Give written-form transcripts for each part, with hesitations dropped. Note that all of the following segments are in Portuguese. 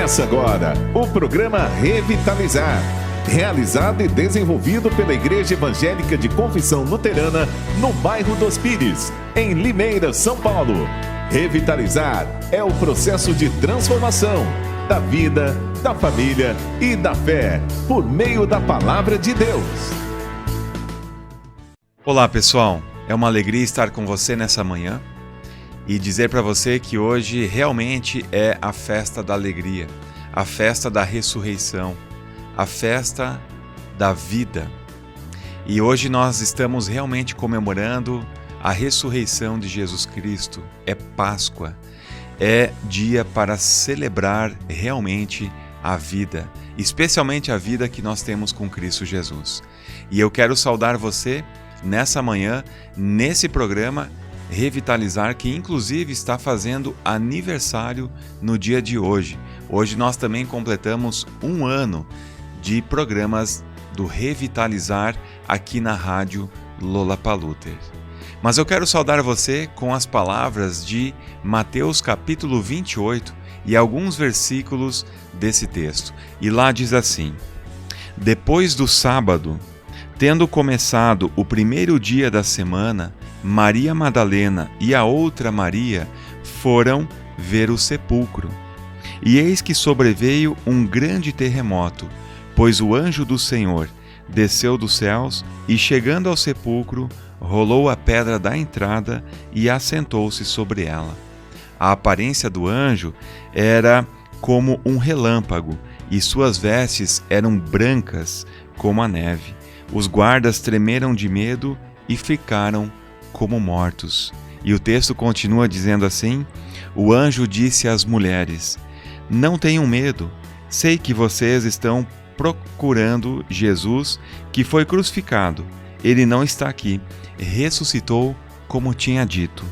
Começa agora o programa Revitalizar, realizado e desenvolvido pela Igreja Evangélica de Confissão Luterana no bairro dos Pires, em Limeira, São Paulo. Revitalizar é o processo de transformação da vida, da família e da fé, por meio da Palavra de Deus. Olá pessoal, é uma alegria estar com você nessa manhã e dizer para você que hoje realmente é a festa da alegria, a festa da ressurreição, a festa da vida. E hoje nós estamos realmente comemorando a ressurreição de Jesus Cristo. É Páscoa, é dia para celebrar realmente a vida, especialmente a vida que nós temos com Cristo Jesus. E eu quero saudar você nessa manhã, nesse programa Revitalizar, que inclusive está fazendo aniversário no dia de hoje. Hoje nós também completamos um ano de programas do Revitalizar aqui na Rádio Lollapalooza. Mas eu quero saudar você com as palavras de Mateus capítulo 28 e alguns versículos desse texto. E lá diz assim: Depois do sábado, tendo começado o primeiro dia da semana, Maria Madalena e a outra Maria foram ver o sepulcro. E eis que sobreveio um grande terremoto, pois o anjo do Senhor desceu dos céus e, chegando ao sepulcro, rolou a pedra da entrada e assentou-se sobre ela. A aparência do anjo era como um relâmpago, e suas vestes eram brancas como a neve. Os guardas tremeram de medo e ficaram como mortos. E o texto continua dizendo assim: O anjo disse às mulheres: Não tenham medo, sei que vocês estão procurando Jesus, que foi crucificado. Ele não está aqui, ressuscitou como tinha dito.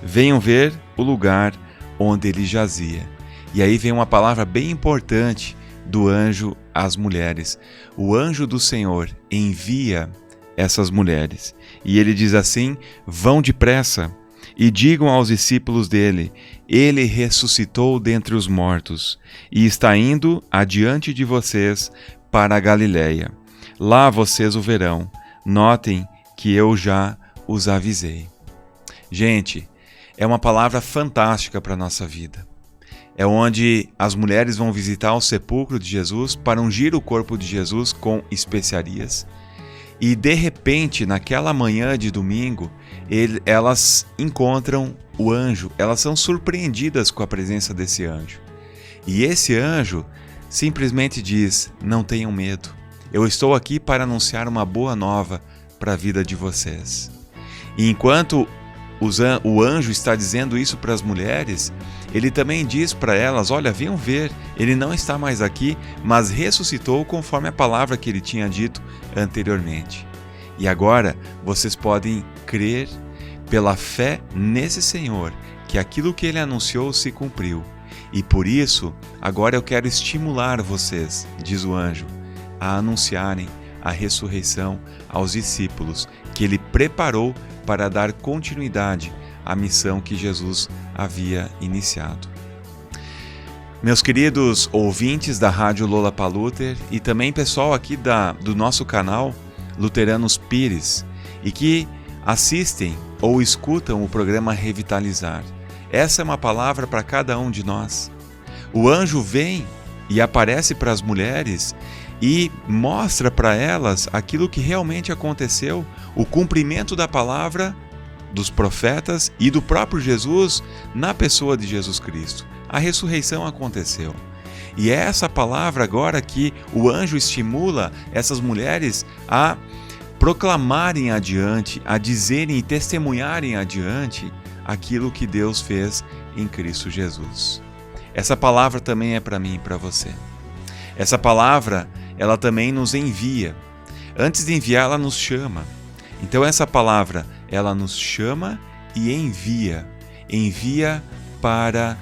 Venham ver o lugar onde ele jazia. E aí vem uma palavra bem importante do anjo às mulheres. O anjo do Senhor envia essas mulheres. E ele diz assim: Vão depressa e digam aos discípulos dele: Ele ressuscitou dentre os mortos e está indo adiante de vocês para a Galileia. Lá vocês o verão. Notem que eu já os avisei. Gente, é uma palavra fantástica para a nossa vida. É onde as mulheres vão visitar o sepulcro de Jesus para ungir o corpo de Jesus com especiarias. E de repente, naquela manhã de domingo, elas encontram o anjo, elas são surpreendidas com a presença desse anjo. E esse anjo simplesmente diz: Não tenham medo, eu estou aqui para anunciar uma boa nova para a vida de vocês. E enquanto o anjo está dizendo isso para as mulheres, ele também diz para elas: Olha, venham ver, ele não está mais aqui, mas ressuscitou conforme a palavra que ele tinha dito anteriormente. E agora vocês podem crer pela fé nesse Senhor, que aquilo que ele anunciou se cumpriu. E por isso, agora eu quero estimular vocês, diz o anjo, a anunciarem a ressurreição aos discípulos que ele preparou para dar continuidade à missão que Jesus havia iniciado. Meus queridos ouvintes da Rádio Lollapalooza e também pessoal aqui do nosso canal Luteranos Pires e que assistem ou escutam o programa Revitalizar, essa é uma palavra para cada um de nós. O anjo vem e aparece para as mulheres e mostra para elas aquilo que realmente aconteceu, o cumprimento da palavra dos profetas e do próprio Jesus na pessoa de Jesus Cristo. A ressurreição aconteceu. E é essa palavra agora que o anjo estimula essas mulheres a proclamarem adiante, a dizerem e testemunharem adiante aquilo que Deus fez em Cristo Jesus. Essa palavra também é para mim e para você. Essa palavra, ela também nos envia. Antes de enviar, ela nos chama. Então essa palavra, ela nos chama e envia. Envia para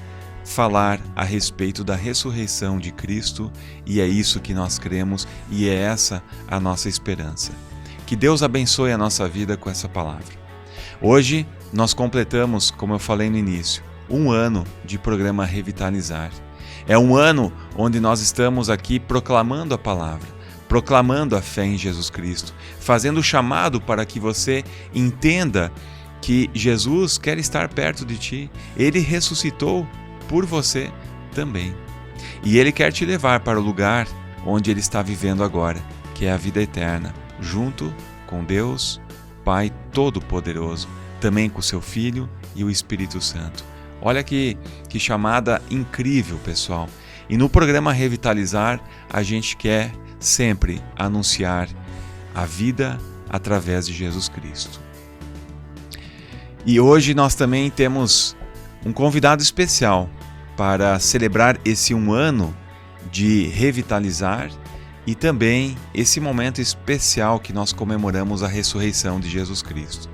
falar a respeito da ressurreição de Cristo, e é isso que nós cremos e é essa a nossa esperança. Que Deus abençoe a nossa vida com essa palavra. Hoje nós completamos, como eu falei no início, um ano de programa Revitalizar. É um ano onde nós estamos aqui proclamando a palavra, proclamando a fé em Jesus Cristo, fazendo o chamado para que você entenda que Jesus quer estar perto de ti. Ele ressuscitou por você também. E Ele quer te levar para o lugar onde Ele está vivendo agora, que é a vida eterna, junto com Deus, Pai Todo-Poderoso, também com seu Filho e o Espírito Santo. Olha que chamada incrível, pessoal. E no programa Revitalizar, a gente quer sempre anunciar a vida através de Jesus Cristo. E hoje nós também temos um convidado especial para celebrar esse 1 ano de Revitalizar e também esse momento especial que nós comemoramos a ressurreição de Jesus Cristo.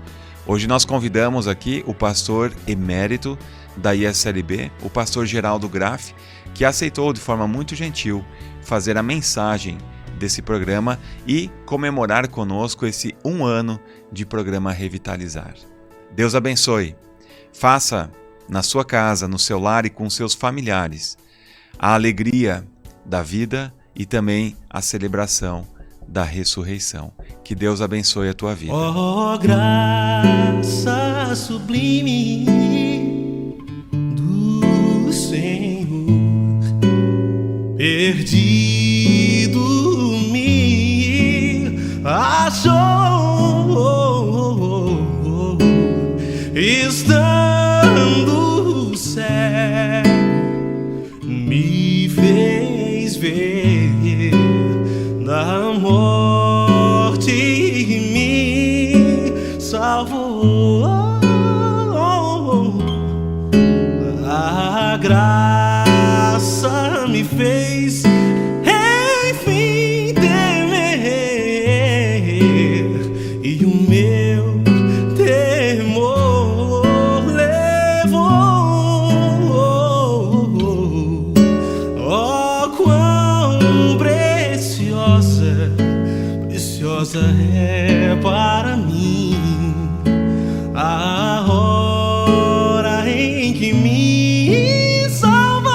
Hoje nós convidamos aqui o pastor emérito da ISLB, o pastor Geraldo Graff, que aceitou de forma muito gentil fazer a mensagem desse programa e comemorar conosco esse 1 ano de programa Revitalizar. Deus abençoe. Faça na sua casa, no seu lar e com seus familiares a alegria da vida e também a celebração da ressurreição. Que Deus abençoe a tua vida. Oh, graça sublime do Senhor, perdido me achou, estando cego, me fez ver da morte me salvou. A graça me fez enfim temer, e o meu temor levou. Oh, quão preciosa é para mim a hora em que me salvou.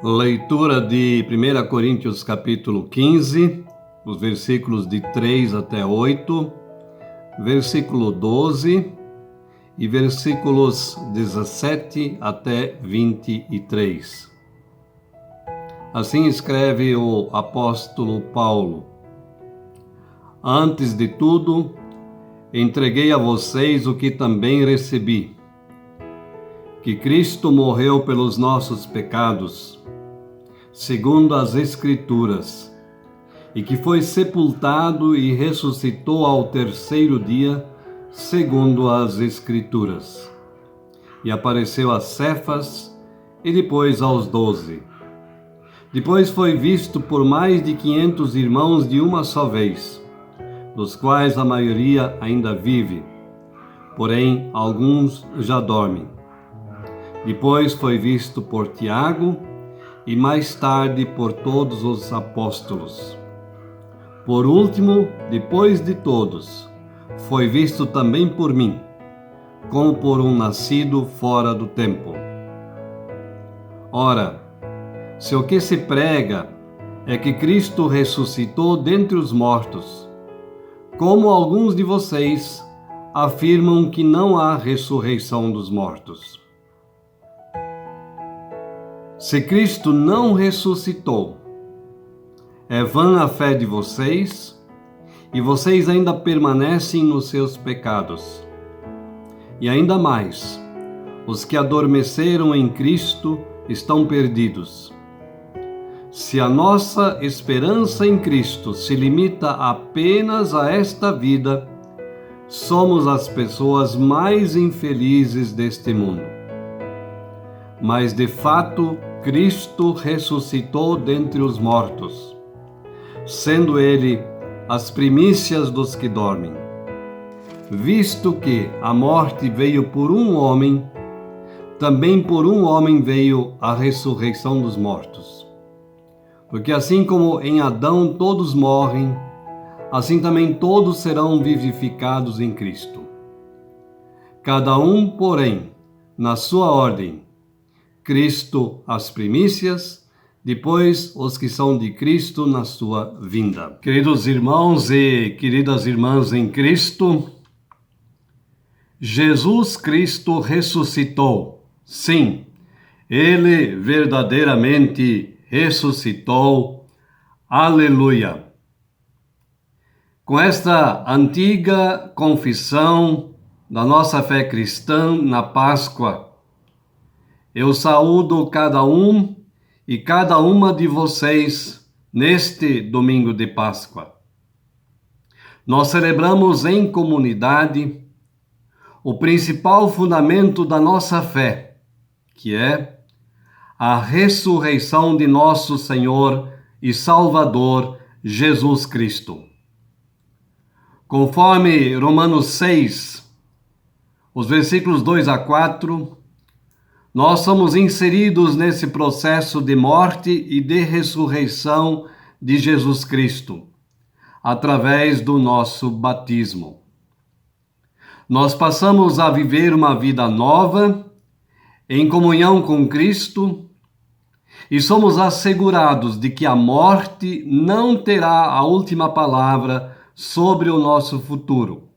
Leitura de 1 Coríntios capítulo 15, os versículos de 3 até 8, versículo 12 e versículos 17 até 23. Assim escreve o apóstolo Paulo: Antes de tudo, entreguei a vocês o que também recebi, que Cristo morreu pelos nossos pecados, segundo as Escrituras, e que foi sepultado e ressuscitou ao terceiro dia, segundo as Escrituras. E apareceu a Cefas e depois aos 12. Depois foi visto por mais de 500 irmãos de uma só vez, dos quais a maioria ainda vive, porém alguns já dormem. Depois foi visto por Tiago e mais tarde por todos os apóstolos. Por último, depois de todos, foi visto também por mim, como por um nascido fora do tempo. Ora, se o que se prega é que Cristo ressuscitou dentre os mortos, como alguns de vocês afirmam que não há ressurreição dos mortos. Se Cristo não ressuscitou, é vã a fé de vocês, e vocês ainda permanecem nos seus pecados. E ainda mais, os que adormeceram em Cristo estão perdidos. Se a nossa esperança em Cristo se limita apenas a esta vida, somos as pessoas mais infelizes deste mundo. Mas de fato, Cristo ressuscitou dentre os mortos, sendo Ele as primícias dos que dormem. Visto que a morte veio por um homem, também por um homem veio a ressurreição dos mortos. Porque assim como em Adão todos morrem, assim também todos serão vivificados em Cristo. Cada um, porém, na sua ordem: Cristo as primícias, depois os que são de Cristo na sua vinda. Queridos irmãos e queridas irmãs em Cristo, Jesus Cristo ressuscitou. Sim, Ele verdadeiramente ressuscitou. Aleluia! Com esta antiga confissão da nossa fé cristã na Páscoa, eu saúdo cada um e cada uma de vocês neste domingo de Páscoa. Nós celebramos em comunidade o principal fundamento da nossa fé, que é a ressurreição de nosso Senhor e Salvador Jesus Cristo. Conforme Romanos 6, os versículos 2 a 4, nós somos inseridos nesse processo de morte e de ressurreição de Jesus Cristo, através do nosso batismo. Nós passamos a viver uma vida nova, em comunhão com Cristo, e somos assegurados de que a morte não terá a última palavra sobre o nosso futuro,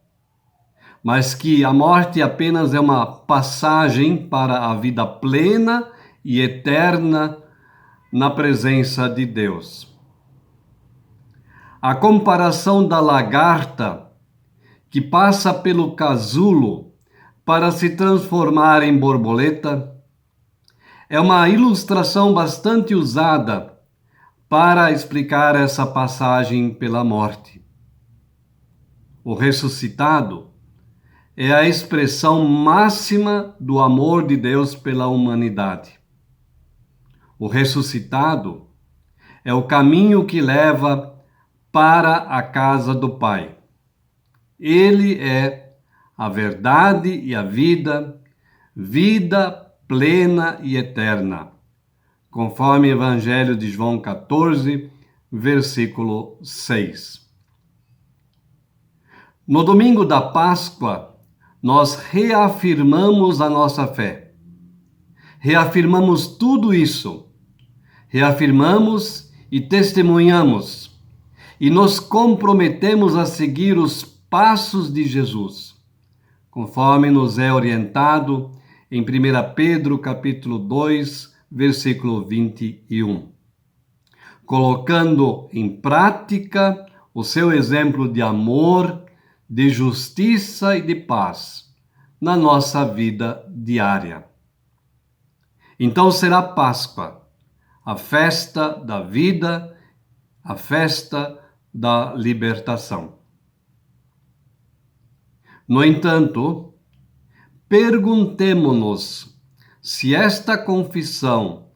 mas que a morte apenas é uma passagem para a vida plena e eterna na presença de Deus. A comparação da lagarta que passa pelo casulo para se transformar em borboleta é uma ilustração bastante usada para explicar essa passagem pela morte. O ressuscitado é a expressão máxima do amor de Deus pela humanidade. O ressuscitado é o caminho que leva para a casa do Pai. Ele é a verdade e a vida, vida plena e eterna, conforme o Evangelho de João 14, versículo 6. No domingo da Páscoa, nós reafirmamos a nossa fé. Reafirmamos tudo isso. Reafirmamos e testemunhamos. E nos comprometemos a seguir os passos de Jesus, conforme nos é orientado em 1 Pedro, capítulo 2, versículo 21. Colocando em prática o seu exemplo de amor, de justiça e de paz na nossa vida diária. Então será Páscoa, a festa da vida, a festa da libertação. No entanto, perguntemo-nos se esta confissão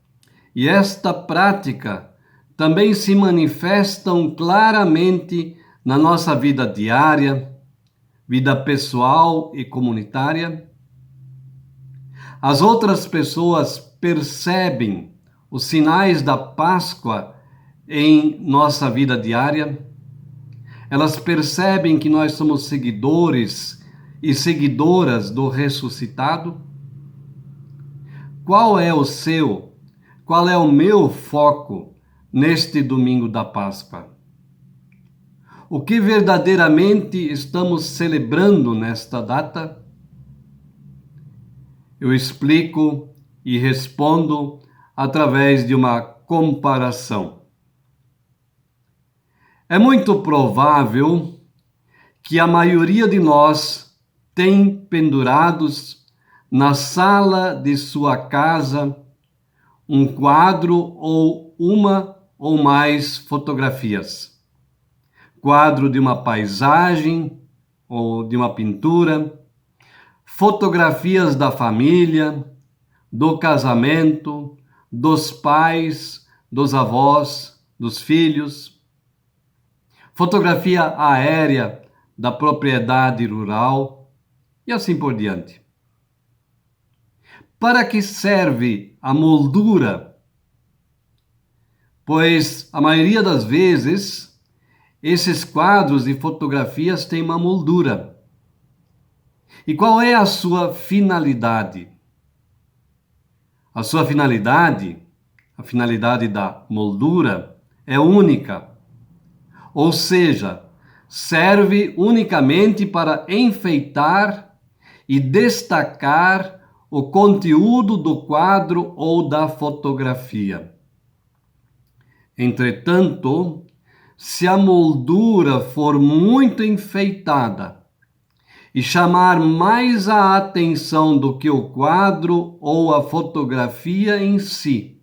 e esta prática também se manifestam claramente na nossa vida diária, vida pessoal e comunitária. As outras pessoas percebem os sinais da Páscoa em nossa vida diária. Elas percebem que nós somos seguidores e seguidoras do ressuscitado. Qual é o meu foco neste domingo da Páscoa? O que verdadeiramente estamos celebrando nesta data? Eu explico e respondo através de uma comparação. É muito provável que a maioria de nós tem pendurados na sala de sua casa um quadro ou uma ou mais fotografias. Quadro de uma paisagem ou de uma pintura, fotografias da família, do casamento, dos pais, dos avós, dos filhos, fotografia aérea da propriedade rural e assim por diante. Para que serve a moldura? Pois a maioria das vezes esses quadros e fotografias têm uma moldura. E qual é a sua finalidade? A sua finalidade, a finalidade da moldura, é única. Ou seja, serve unicamente para enfeitar e destacar o conteúdo do quadro ou da fotografia. Entretanto, se a moldura for muito enfeitada e chamar mais a atenção do que o quadro ou a fotografia em si,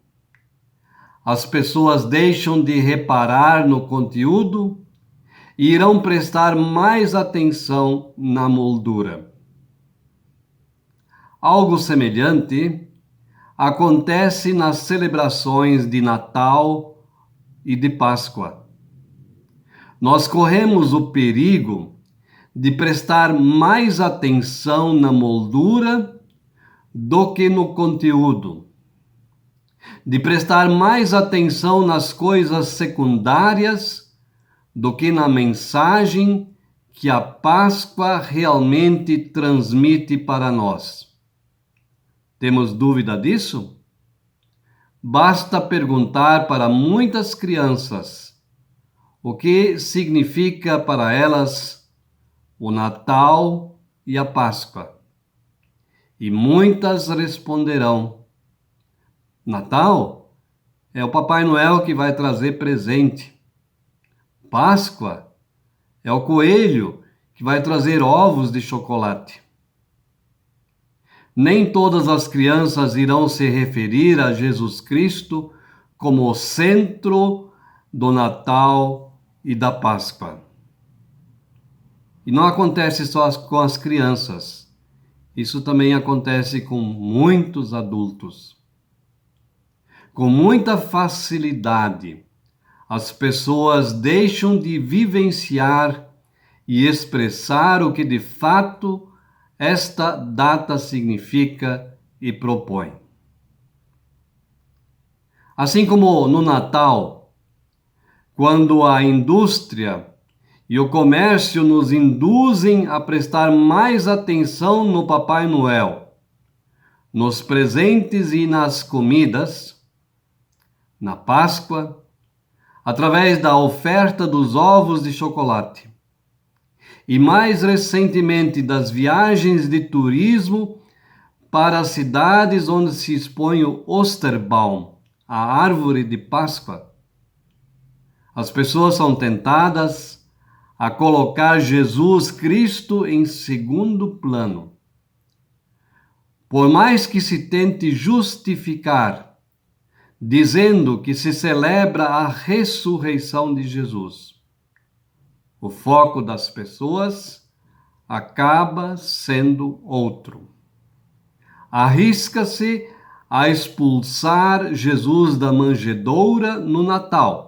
as pessoas deixam de reparar no conteúdo e irão prestar mais atenção na moldura. Algo semelhante acontece nas celebrações de Natal e de Páscoa. Nós corremos o perigo de prestar mais atenção na moldura do que no conteúdo, de prestar mais atenção nas coisas secundárias do que na mensagem que a Páscoa realmente transmite para nós. Temos dúvida disso? Basta perguntar para muitas crianças o que significa para elas o Natal e a Páscoa. E muitas responderão: Natal é o Papai Noel que vai trazer presente. Páscoa é o coelho que vai trazer ovos de chocolate. Nem todas as crianças irão se referir a Jesus Cristo como o centro do Natal e da Páscoa. E não acontece só com as crianças. Isso também acontece com muitos adultos. Com muita facilidade, as pessoas deixam de vivenciar e expressar o que de fato esta data significa e propõe. Assim como no Natal, quando a indústria e o comércio nos induzem a prestar mais atenção no Papai Noel, nos presentes e nas comidas, na Páscoa, através da oferta dos ovos de chocolate, e mais recentemente das viagens de turismo para as cidades onde se expõe o Osterbaum, a árvore de Páscoa, as pessoas são tentadas a colocar Jesus Cristo em segundo plano. Por mais que se tente justificar, dizendo que se celebra a ressurreição de Jesus, o foco das pessoas acaba sendo outro. Arrisca-se a expulsar Jesus da manjedoura no Natal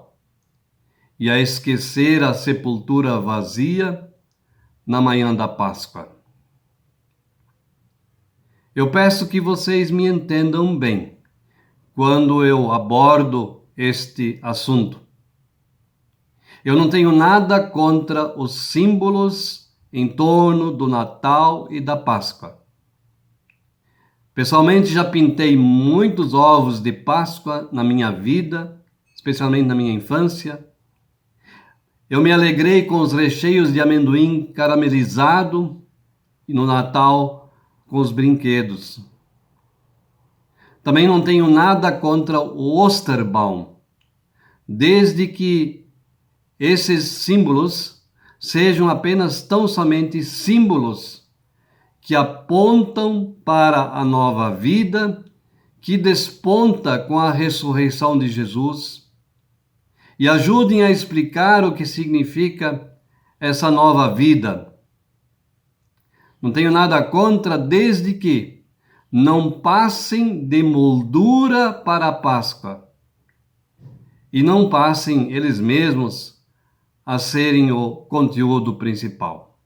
e a esquecer a sepultura vazia na manhã da Páscoa. Eu peço que vocês me entendam bem quando eu abordo este assunto. Eu não tenho nada contra os símbolos em torno do Natal e da Páscoa. Pessoalmente, já pintei muitos ovos de Páscoa na minha vida, especialmente na minha infância. Eu me alegrei com os recheios de amendoim caramelizado e no Natal com os brinquedos. Também não tenho nada contra o Osterbaum, desde que esses símbolos sejam apenas tão somente símbolos que apontam para a nova vida que desponta com a ressurreição de Jesus e ajudem a explicar o que significa essa nova vida. Não tenho nada contra, desde que não passem de moldura para a Páscoa e não passem eles mesmos a serem o conteúdo principal.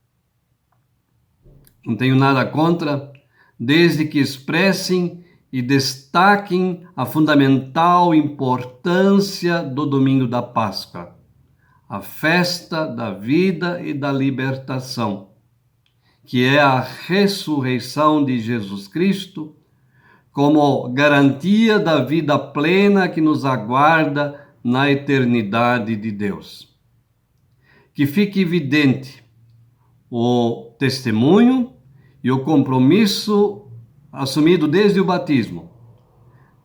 Não tenho nada contra, desde que expressem e destaquem a fundamental importância do domingo da Páscoa, a festa da vida e da libertação, que é a ressurreição de Jesus Cristo, como garantia da vida plena que nos aguarda na eternidade de Deus. Que fique evidente o testemunho e o compromisso assumido desde o batismo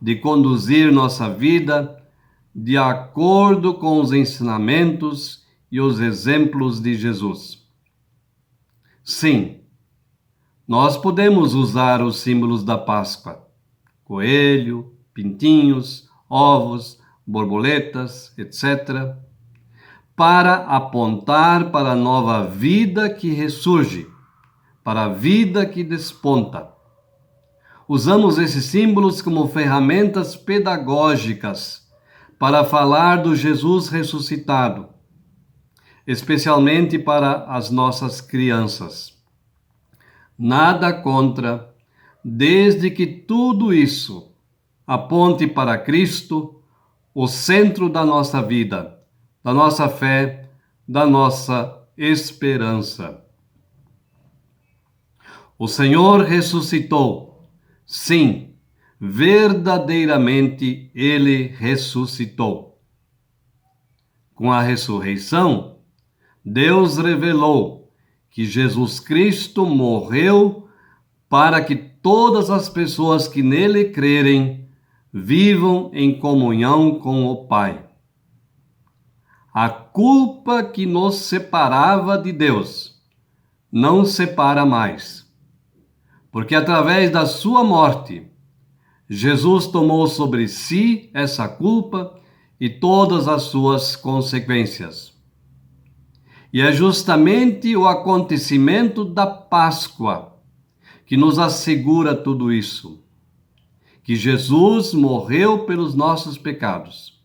de conduzir nossa vida de acordo com os ensinamentos e os exemplos de Jesus. Sim, nós podemos usar os símbolos da Páscoa: coelho, pintinhos, ovos, borboletas, etc., para apontar para a nova vida que ressurge, para a vida que desponta. Usamos esses símbolos como ferramentas pedagógicas para falar do Jesus ressuscitado, especialmente para as nossas crianças. Nada contra, desde que tudo isso aponte para Cristo, o centro da nossa vida, da nossa fé, da nossa esperança. O Senhor ressuscitou. Sim, verdadeiramente Ele ressuscitou. Com a ressurreição, Deus revelou que Jesus Cristo morreu para que todas as pessoas que nele crerem vivam em comunhão com o Pai. A culpa que nos separava de Deus não separa mais, porque através da sua morte, Jesus tomou sobre si essa culpa e todas as suas consequências. E é justamente o acontecimento da Páscoa que nos assegura tudo isso, que Jesus morreu pelos nossos pecados.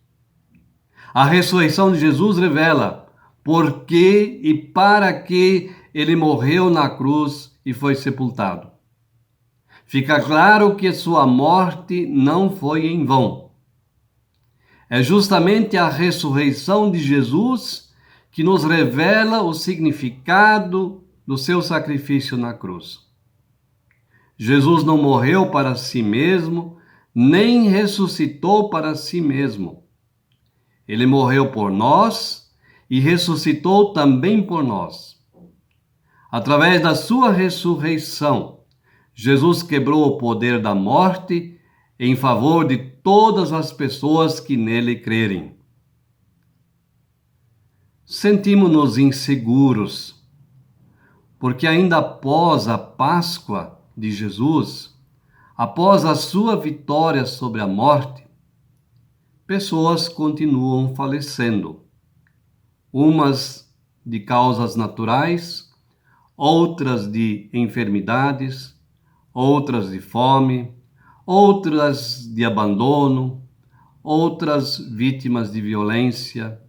A ressurreição de Jesus revela por que e para que ele morreu na cruz e foi sepultado. Fica claro que sua morte não foi em vão. É justamente a ressurreição de Jesus que nos revela o significado do seu sacrifício na cruz. Jesus não morreu para si mesmo, nem ressuscitou para si mesmo. Ele morreu por nós e ressuscitou também por nós. Através da sua ressurreição, Jesus quebrou o poder da morte em favor de todas as pessoas que nele crerem. Sentimos-nos inseguros, porque ainda após a Páscoa de Jesus, após a sua vitória sobre a morte, pessoas continuam falecendo, umas de causas naturais, outras de enfermidades, outras de fome, outras de abandono, outras vítimas de violência.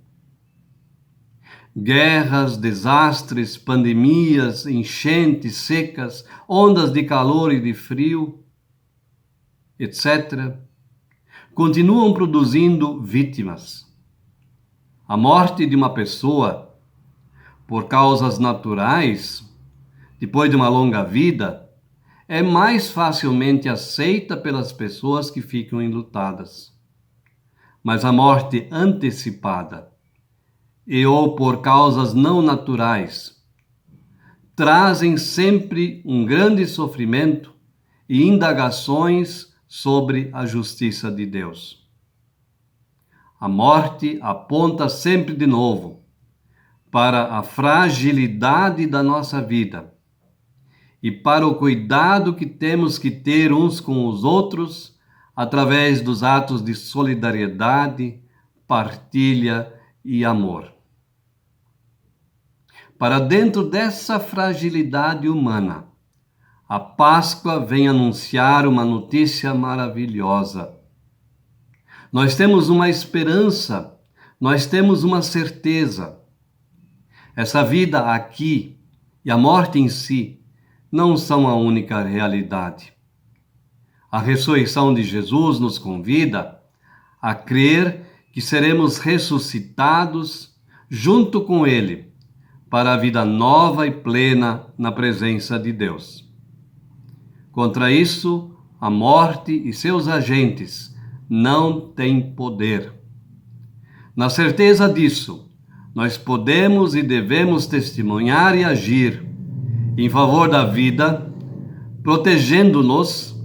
Guerras, desastres, pandemias, enchentes, secas, ondas de calor e de frio, etc., continuam produzindo vítimas. A morte de uma pessoa, por causas naturais, depois de uma longa vida, é mais facilmente aceita pelas pessoas que ficam enlutadas. Mas a morte antecipada, ou por causas não naturais, trazem sempre um grande sofrimento e indagações sobre a justiça de Deus. A morte aponta sempre de novo para a fragilidade da nossa vida e para o cuidado que temos que ter uns com os outros através dos atos de solidariedade, partilha e amor. Para dentro dessa fragilidade humana, a Páscoa vem anunciar uma notícia maravilhosa. Nós temos uma esperança, nós temos uma certeza. Essa vida aqui e a morte em si não são a única realidade. A ressurreição de Jesus nos convida a crer que seremos ressuscitados junto com Ele, para a vida nova e plena na presença de Deus. Contra isso, a morte e seus agentes não têm poder. Na certeza disso, nós podemos e devemos testemunhar e agir em favor da vida, protegendo-nos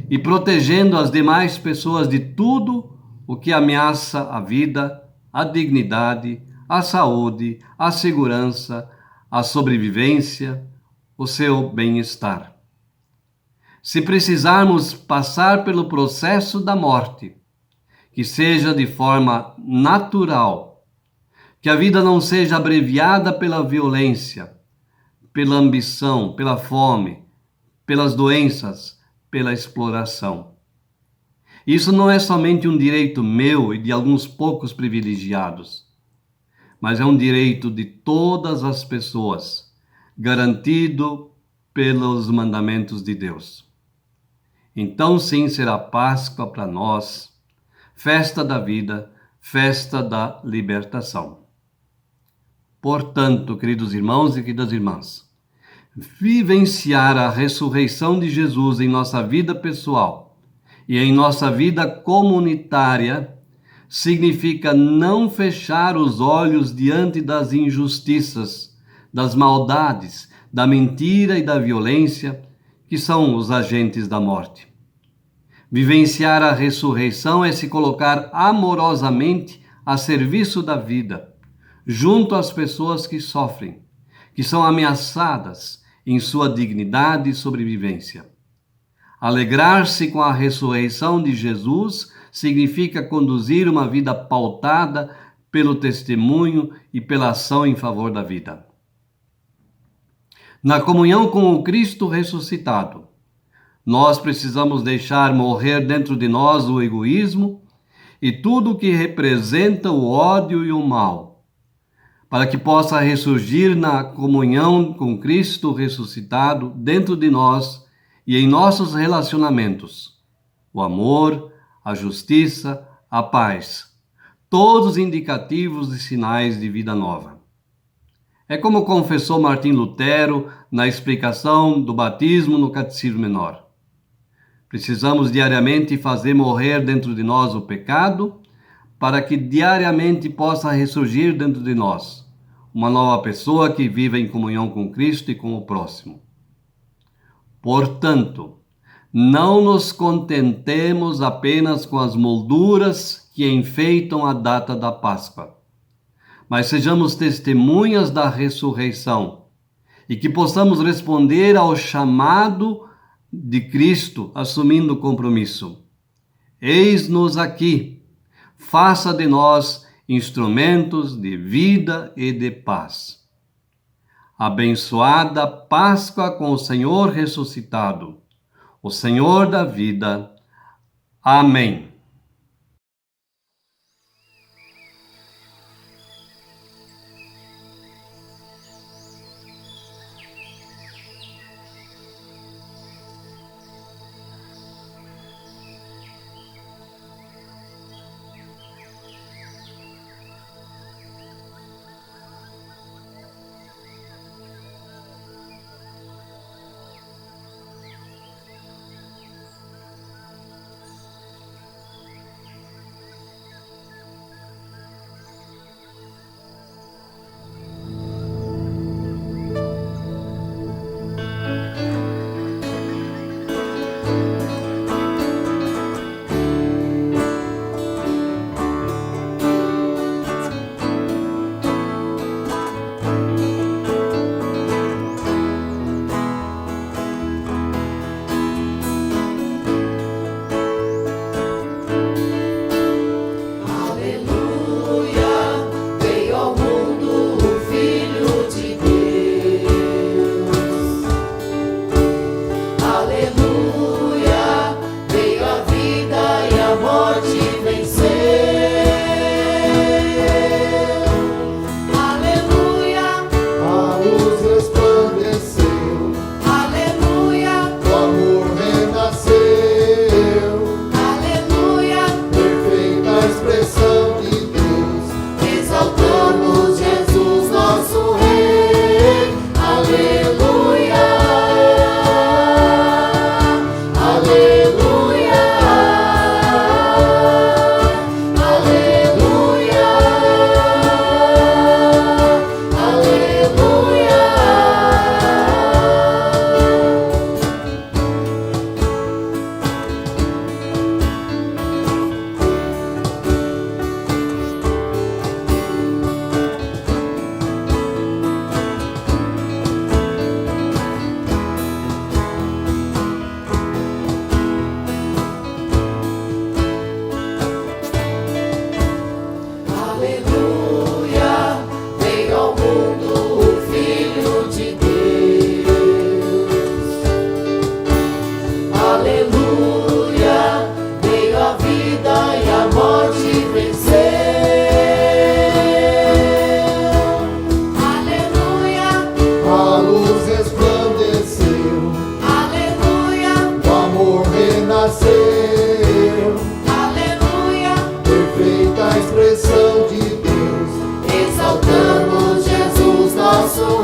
e protegendo as demais pessoas de tudo o que ameaça a vida, a dignidade, a saúde, a segurança, a sobrevivência, o seu bem-estar. Se precisarmos passar pelo processo da morte, que seja de forma natural, que a vida não seja abreviada pela violência, pela ambição, pela fome, pelas doenças, pela exploração. Isso não é somente um direito meu e de alguns poucos privilegiados, mas é um direito de todas as pessoas, garantido pelos mandamentos de Deus. Então sim será Páscoa para nós, festa da vida, festa da libertação. Portanto, queridos irmãos e queridas irmãs, vivenciar a ressurreição de Jesus em nossa vida pessoal e em nossa vida comunitária significa não fechar os olhos diante das injustiças, das maldades, da mentira e da violência, que são os agentes da morte. Vivenciar a ressurreição é se colocar amorosamente a serviço da vida, junto às pessoas que sofrem, que são ameaçadas em sua dignidade e sobrevivência. Alegrar-se com a ressurreição de Jesus significa conduzir uma vida pautada pelo testemunho e pela ação em favor da vida. Na comunhão com o Cristo ressuscitado, nós precisamos deixar morrer dentro de nós o egoísmo e tudo o que representa o ódio e o mal, para que possa ressurgir na comunhão com Cristo ressuscitado dentro de nós e em nossos relacionamentos o amor, a justiça, a paz, todos indicativos e sinais de vida nova. É como confessou Martim Lutero na explicação do batismo no Catecismo Menor. Precisamos diariamente fazer morrer dentro de nós o pecado, para que diariamente possa ressurgir dentro de nós uma nova pessoa que vive em comunhão com Cristo e com o próximo. Portanto, não nos contentemos apenas com as molduras que enfeitam a data da Páscoa, mas sejamos testemunhas da ressurreição e que possamos responder ao chamado de Cristo, assumindo o compromisso. Eis-nos aqui, faça de nós instrumentos de vida e de paz. Abençoada Páscoa com o Senhor ressuscitado, o Senhor da vida. Amém. posso